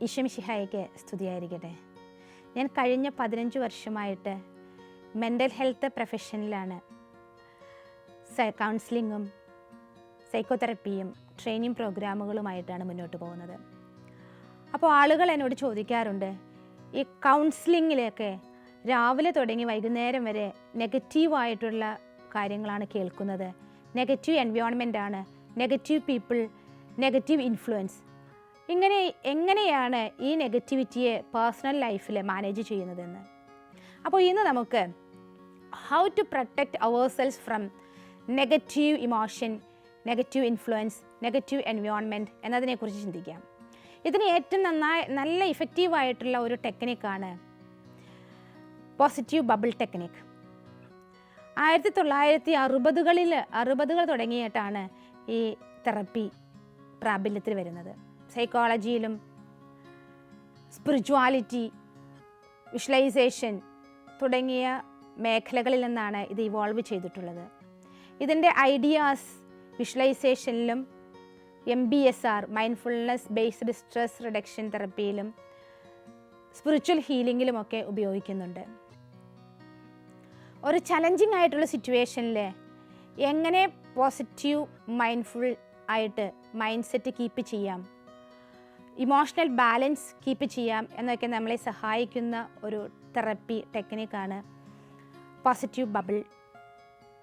ഈശോമിശിഹായ്ക്ക് സ്തുതിയായിരിക്കട്ടെ. ഞാൻ കഴിഞ്ഞ 15 വർഷമായിട്ട് മെൻ്റൽ ഹെൽത്ത് പ്രൊഫഷനിലാണ്. കൗൺസിലിങ്ങും സൈക്കോതെറപ്പിയും ട്രെയിനിങ് പ്രോഗ്രാമുകളുമായിട്ടാണ് മുന്നോട്ട് പോകുന്നത്. അപ്പോൾ ആളുകൾ എന്നോട് ചോദിക്കാറുണ്ട്, ഈ കൗൺസിലിങ്ങിലൊക്കെ രാവിലെ തുടങ്ങി വൈകുന്നേരം വരെ നെഗറ്റീവായിട്ടുള്ള കാര്യങ്ങളാണ് കേൾക്കുന്നത്, നെഗറ്റീവ് എൻവയോൺമെൻറ്റാണ്, നെഗറ്റീവ് പീപ്പിൾ, നെഗറ്റീവ് ഇൻഫ്ലുവൻസ്. എങ്ങനെയാണ് ഈ നെഗറ്റിവിറ്റിയെ പേഴ്സണൽ ലൈഫിൽ മാനേജ് ചെയ്യുന്നതെന്ന്. അപ്പോൾ ഇന്ന് നമുക്ക് how to protect ourselves from negative emotion, negative influence, negative environment എന്നതിനെക്കുറിച്ച് ചിന്തിക്കാം. ഇതിന് ഏറ്റവും നല്ല ഇഫക്റ്റീവായിട്ടുള്ള ഒരു ടെക്നിക്കാണ് പോസിറ്റീവ് ബബിൾ ടെക്നിക്ക്. 1960കൾ തുടങ്ങിയിട്ടാണ് ഈ തെറപ്പി പ്രാബല്യത്തിൽ വരുന്നത്. സൈക്കോളജിയിലും സ്പിരിച്വാലിറ്റി, വിഷ്വലൈസേഷൻ തുടങ്ങിയ മേഖലകളിൽ നിന്നാണ് ഇത് ഇവോൾവ് ചെയ്തിട്ടുള്ളത്. ഇതിൻ്റെ ഐഡിയാസ് വിഷ്വലൈസേഷനിലും MBSR mindfulness based stress reduction തെറപ്പിയിലും സ്പിരിച്വൽ ഹീലിങ്ങിലുമൊക്കെ ഉപയോഗിക്കുന്നുണ്ട്. ഒരു ചലഞ്ചിങ് ആയിട്ടുള്ള സിറ്റുവേഷനിൽ എങ്ങനെ പോസിറ്റീവ് മൈൻഡ്ഫുൾ ആയിട്ട് മൈൻഡ് സെറ്റ് കീപ്പ് ചെയ്യാം, ഇമോഷണൽ ബാലൻസ് കീപ്പ് ചെയ്യാം എന്നൊക്കെ നമ്മളെ സഹായിക്കുന്ന ഒരു തെറപ്പി ടെക്നിക്കാണ് പോസിറ്റീവ് ബബിൾ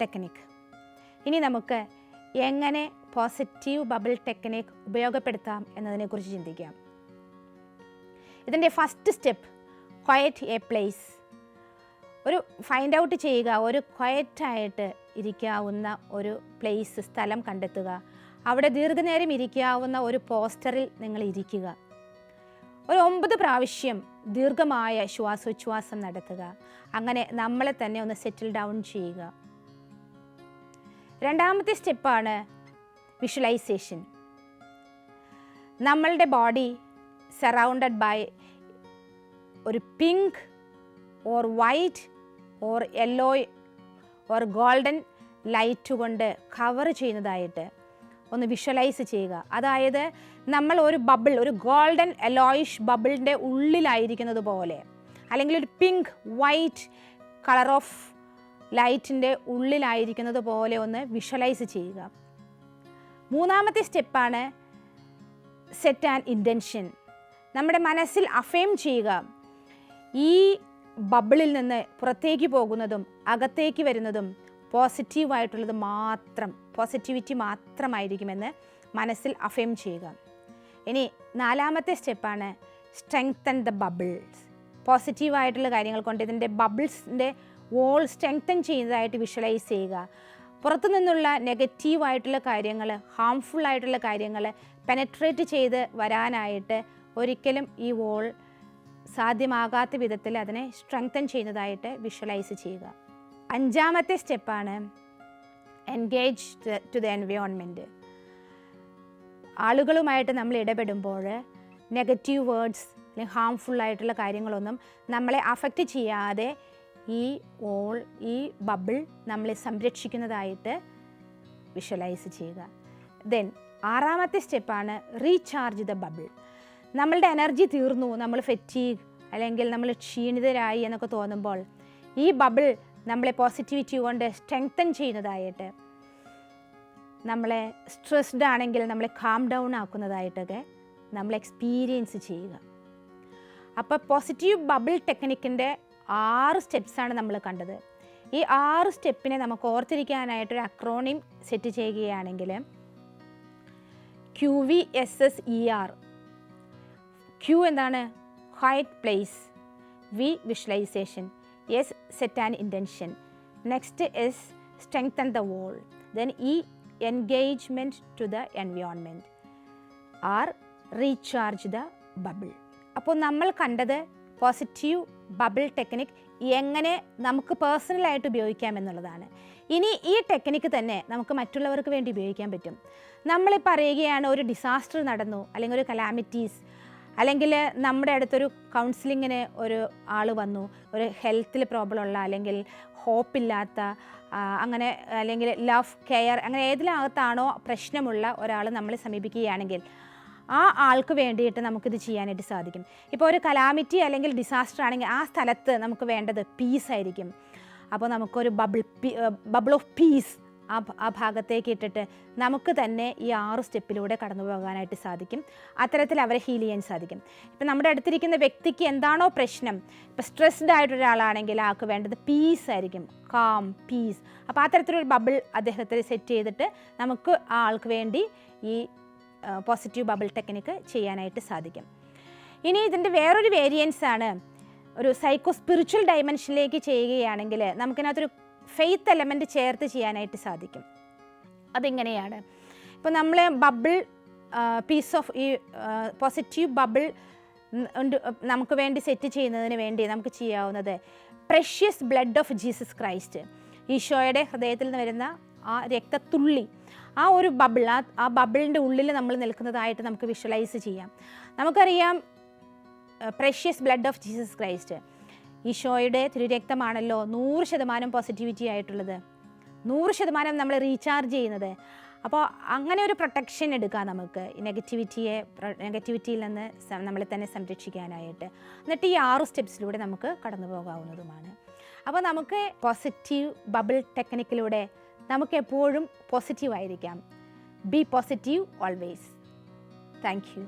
ടെക്നിക്ക്. ഇനി നമുക്ക് എങ്ങനെ പോസിറ്റീവ് ബബിൾ ടെക്നിക്ക് ഉപയോഗപ്പെടുത്താം എന്നതിനെക്കുറിച്ച് ചിന്തിക്കാം. ഇതിൻ്റെ first step quiet A place. ഒരു ഫൈൻഡ് ഔട്ട് ചെയ്യുക, ഒരു ക്വയറ്റായിട്ട് ഇരിക്കാവുന്ന ഒരു പ്ലേസ്, സ്ഥലം കണ്ടെത്തുക. അവിടെ ദീർഘനേരം ഇരിക്കാവുന്ന ഒരു പോസ്റ്ററിൽ നിങ്ങൾ ഇരിക്കുക. ഒരു 9 പ്രാവശ്യം ദീർഘമായ ശ്വാസോച്ഛ്വാസം നടത്തുക. അങ്ങനെ നമ്മളെ തന്നെ ഒന്ന് സെറ്റിൽ ഡൗൺ ചെയ്യുക. രണ്ടാമത്തെ സ്റ്റെപ്പാണ് വിഷ്വലൈസേഷൻ. നമ്മളുടെ ബോഡി സറൗണ്ടഡ് ബൈ ഒരു pink or white or yellow or golden light കൊണ്ട് കവർ ചെയ്യുന്നതായിട്ട് ഒന്ന് വിഷ്വലൈസ് ചെയ്യുക. അതായത് നമ്മൾ ഒരു ബബിൾ, ഒരു ഗോൾഡൻ യെല്ലോയിഷ് ബബിളിൻ്റെ ഉള്ളിലായിരിക്കുന്നത് പോലെ, അല്ലെങ്കിൽ ഒരു പിങ്ക് വൈറ്റ് കളർ ഓഫ് ലൈറ്റിൻ്റെ ഉള്ളിലായിരിക്കുന്നത് പോലെ ഒന്ന് വിഷ്വലൈസ് ചെയ്യുക. മൂന്നാമത്തെ സ്റ്റെപ്പാണ് സെറ്റ് ആൻ ഇൻറ്റൻഷൻ. നമ്മുടെ മനസ്സിൽ അഫേം ചെയ്യുക, ഈ ബബിളിൽ നിന്ന് പുറത്തേക്ക് പോകുന്നതും അകത്തേക്ക് വരുന്നതും പോസിറ്റീവായിട്ടുള്ളത് മാത്രം, പോസിറ്റിവിറ്റി മാത്രമായിരിക്കുമെന്ന് മനസ്സിൽ അഫേം ചെയ്യുക. ഇനി നാലാമത്തെ സ്റ്റെപ്പാണ് സ്ട്രെങ്തൻ ദ ബബിൾസ്. പോസിറ്റീവായിട്ടുള്ള കാര്യങ്ങൾ കൊണ്ട് ഇതിൻ്റെ ബബിൾസിൻ്റെ വോൾ സ്ട്രെങ്തൻ ചെയ്യുന്നതായിട്ട് വിഷ്വലൈസ് ചെയ്യുക. പുറത്തു നിന്നുള്ള നെഗറ്റീവായിട്ടുള്ള കാര്യങ്ങൾ, ഹാംഫുൾ ആയിട്ടുള്ള കാര്യങ്ങൾ പെനട്രേറ്റ് ചെയ്ത് വരാനായിട്ട് ഒരിക്കലും ഈ വോൾ സാധ്യമാകാത്ത വിധത്തിൽ അതിനെ സ്ട്രെങ്തൻ ചെയ്യുന്നതായിട്ട് വിഷ്വലൈസ് ചെയ്യുക. അഞ്ചാമത്തെ സ്റ്റെപ്പാണ് എൻഗേജ് ടു ദ എൻവയോൺമെൻറ്റ്. ആളുകളുമായിട്ട് നമ്മൾ ഇടപെടുമ്പോൾ നെഗറ്റീവ് വേർഡ്സ് അല്ലെങ്കിൽ ഹാംഫുള്ളായിട്ടുള്ള കാര്യങ്ങളൊന്നും നമ്മളെ അഫക്റ്റ് ചെയ്യാതെ ഈ ബബിൾ നമ്മളെ സംരക്ഷിക്കുന്നതായിട്ട് വിഷ്വലൈസ് ചെയ്യുക. ദെൻ ആറാമത്തെ സ്റ്റെപ്പാണ് റീചാർജ് ദ ബബിൾ. നമ്മളുടെ എനർജി തീർന്നു, നമ്മൾ ഫെറ്റീഗ് അല്ലെങ്കിൽ നമ്മൾ ക്ഷീണിതരായി എന്നൊക്കെ തോന്നുമ്പോൾ ഈ ബബിൾ നമ്മളെ പോസിറ്റിവിറ്റി കൊണ്ട് സ്ട്രെങ്തൻ ചെയ്യുന്നതായിട്ട്, നമ്മളെ സ്ട്രെസ്ഡ് ആണെങ്കിൽ നമ്മളെ കാം ഡൗൺ ആക്കുന്നതായിട്ടൊക്കെ നമ്മൾ എക്സ്പീരിയൻസ് ചെയ്യുക. അപ്പോൾ പോസിറ്റീവ് ബബിൾ ടെക്നിക്കിൻ്റെ 6 സ്റ്റെപ്സാണ് നമ്മൾ കണ്ടത്. ഈ 6 സ്റ്റെപ്പിനെ നമുക്ക് ഓർത്തിരിക്കാനായിട്ടൊരു അക്രോണിം സെറ്റ് ചെയ്യുകയാണെങ്കിൽ QVSSER. Q എന്താണ്? Quiet place. V visualisation. S set an intention. Next is strengthen the wall. Then E engagement to the environment. R recharge the bubble. അപ്പോൾ നമ്മൾ കണ്ടത് പോസിറ്റീവ് ബബിൾ ടെക്നിക്ക് എങ്ങനെ നമുക്ക് പേഴ്സണലായിട്ട് ഉപയോഗിക്കാം എന്നുള്ളതാണ്. ഇനി ഈ ടെക്നിക്ക് തന്നെ നമുക്ക് മറ്റുള്ളവർക്ക് വേണ്ടി ഉപയോഗിക്കാൻ പറ്റും. നമ്മൾ പറയുകയാണ്, ഒരു ഡിസാസ്റ്റർ നടന്നു, അല്ലെങ്കിൽ ഒരു കലാമിറ്റീസ്, അല്ലെങ്കിൽ നമ്മുടെ അടുത്തൊരു കൗൺസിലിങ്ങിന് ഒരു ആൾ വന്നു, ഒരു ഹെൽത്തിൽ പ്രോബ്ലം ഉള്ള അല്ലെങ്കിൽ ഹോപ്പില്ലാത്ത, അങ്ങനെ അല്ലെങ്കിൽ ലവ് കെയർ, അങ്ങനെ ഏതിനകത്താണോ പ്രശ്നമുള്ള ഒരാൾ നമ്മളെ സമീപിക്കുകയാണെങ്കിൽ ആ ആൾക്ക് വേണ്ടിയിട്ട് നമുക്കിത് ചെയ്യാനായിട്ട് സാധിക്കും. ഇപ്പോൾ ഒരു കലാമിറ്റി അല്ലെങ്കിൽ ഡിസാസ്റ്റർ ആണെങ്കിൽ ആ സ്ഥലത്ത് നമുക്ക് വേണ്ടത് പീസ് ആയിരിക്കും. അപ്പോൾ നമുക്കൊരു ബബിൾ ഓഫ് പീസ് ആ ഭാഗത്തേക്ക് ഇട്ടിട്ട് നമുക്ക് തന്നെ ഈ 6 സ്റ്റെപ്പിലൂടെ കടന്നു പോകാനായിട്ട് സാധിക്കും. അത്തരത്തിൽ അവരെ ഹീൽ ചെയ്യാൻ സാധിക്കും. ഇപ്പം നമ്മുടെ അടുത്തിരിക്കുന്ന വ്യക്തിക്ക് എന്താണോ പ്രശ്നം, ഇപ്പം സ്ട്രെസ്ഡ് ആയിട്ടൊരാളാണെങ്കിൽ ആൾക്ക് വേണ്ടത് പീസ് ആയിരിക്കും, കാം, പീസ്. അപ്പോൾ അത്തരത്തിലൊരു ബബിൾ അദ്ദേഹത്തിൽ സെറ്റ് ചെയ്തിട്ട് നമുക്ക് ആ ആൾക്ക് വേണ്ടി ഈ പോസിറ്റീവ് ബബിൾ ടെക്നിക്ക് ചെയ്യാനായിട്ട് സാധിക്കും. ഇനി ഇതിൻ്റെ വേറൊരു വേരിയൻസ് ആണ്, ഒരു സൈക്കോ സ്പിരിച്വൽ ഡയമെൻഷനിലേക്ക് ചെയ്യുകയാണെങ്കിൽ നമുക്കിനകത്തൊരു ഫെയ്ത്ത് എലമെൻറ്റ് ചേർത്ത് ചെയ്യാനായിട്ട് സാധിക്കും. അതെങ്ങനെയാണ്? ഇപ്പോൾ നമ്മൾ ബബിൾ പീസ് ഓഫ് ഈ പോസിറ്റീവ് ബബിൾ നമുക്ക് വേണ്ടി സെറ്റ് ചെയ്യുന്നതിന് വേണ്ടി നമുക്ക് ചെയ്യാവുന്നത് precious blood of Jesus Christ, ഈശോയുടെ ഹൃദയത്തിൽ നിന്ന് വരുന്ന ആ രക്തത്തുള്ളി, ആ ഒരു ബബിൾ, ആ ബബിളിൻ്റെ ഉള്ളിൽ നമ്മൾ നിൽക്കുന്നതായിട്ട് നമുക്ക് വിഷ്വലൈസ് ചെയ്യാം. നമുക്കറിയാം precious blood of Jesus Christ, ഈശോയുടെ തിരുരക്തമാണല്ലോ 100% പോസിറ്റിവിറ്റി ആയിട്ടുള്ളത്, 100% നമ്മൾ റീചാർജ് ചെയ്യുന്നത്. അപ്പോൾ അങ്ങനെ ഒരു പ്രൊട്ടക്ഷൻ എടുക്കാം നമുക്ക് നെഗറ്റിവിറ്റിയിൽ നിന്ന് നമ്മളെ തന്നെ സംരക്ഷിക്കാനായിട്ട്. എന്നിട്ട് ഈ 6 സ്റ്റെപ്സിലൂടെ നമുക്ക് കടന്നു പോകാവുന്നതുമാണ്. അപ്പോൾ നമുക്ക് പോസിറ്റീവ് ബബിൾ ടെക്നിക്കിലൂടെ നമുക്ക് എപ്പോഴും പോസിറ്റീവ് ആയിരിക്കാം. B positive always. Thank you.